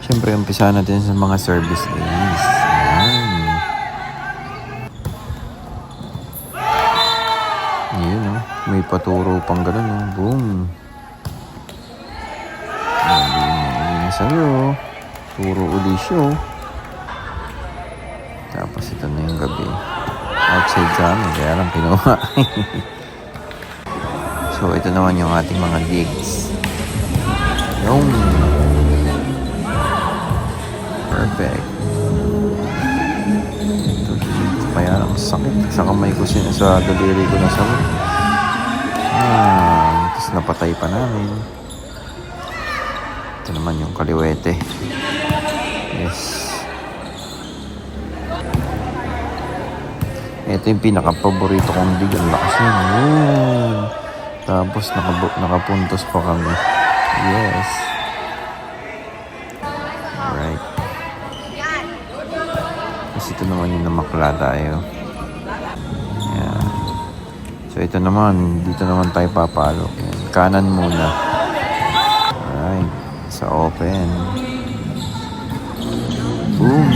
Siyempre, umpisa natin sa mga service days. Ayan. Ayan, oh. May paturo pang ganun, oh. Boom. Ayan sa'yo. Turo uli siya, oh. Tapos ito na yung gabi. Outside kami, kaya lang pinuha. So, ito naman yung ating mga gigs. Yung perfect. Ito, kaya lang sakit. Sa kamay ko sa daliri ko na sakit. Tapos napatay pa namin. Ito naman yung kaliwete. Yes. Ito yung pinaka-paborito kong dig. Ang lakas yun. Tapos nakapuntos pa kami. Yes. Alright. Kasi ito naman yung namakla tayo. Ayan. So ito naman, dito naman tayo papalo. Ayan. Kanan muna. Alright. Sa open. Boom.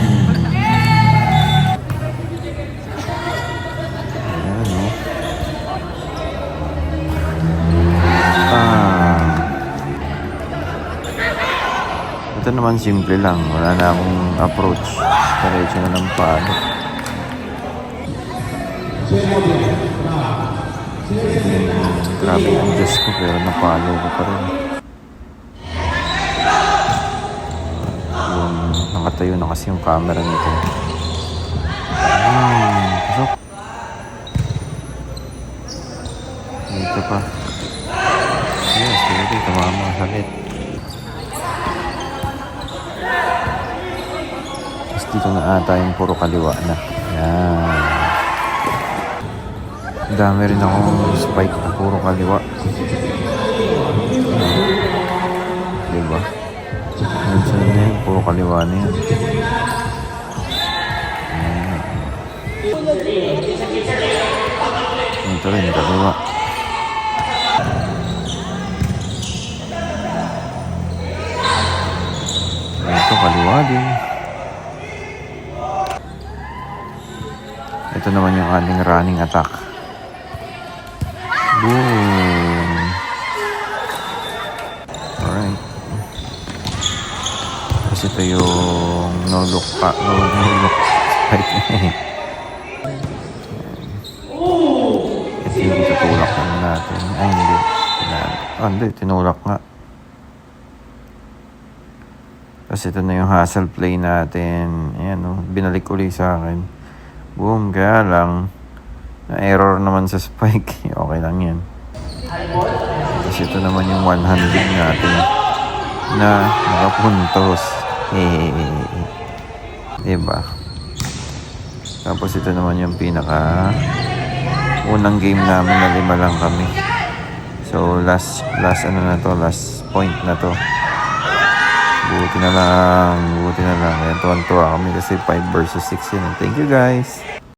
Ito naman simple lang. Wala na akong approach. Diretso na ng palo. Grabe yung Diyos ko pero napalo ko pa rin. Nakatayo na kasi yung camera nito. Pasok. Dito pa. Yes, dito. Tumama. Sakit. Dito na ata yung puro kaliwa na. Yan. Dami rin akong spike na puro kaliwa. Diba? Minsan na yun, puro kaliwa na yan. Ito rin, kaliwa. Ito, kaliwa din. Ito naman yung ating running attack. Boom! Alright. Tapos ito yung no look fight. Ito yung tutulak na natin. Ay, hindi. Hindi, tinulak nga. Tapos ito na yung hustle play natin. Ayan, oh, binalik uli sa akin. Boom, kaya lang na-error naman sa spike. Okay lang yan. Kasi ito naman yung one-handed natin na nakapuntos. Diba? Tapos ito naman yung pinaka unang game namin na 5 lang kami. So last ano na to, last point na to. Buti na lang. Kaya tuwan-tuwa kami kasi 5 versus 6 yun. Thank you guys.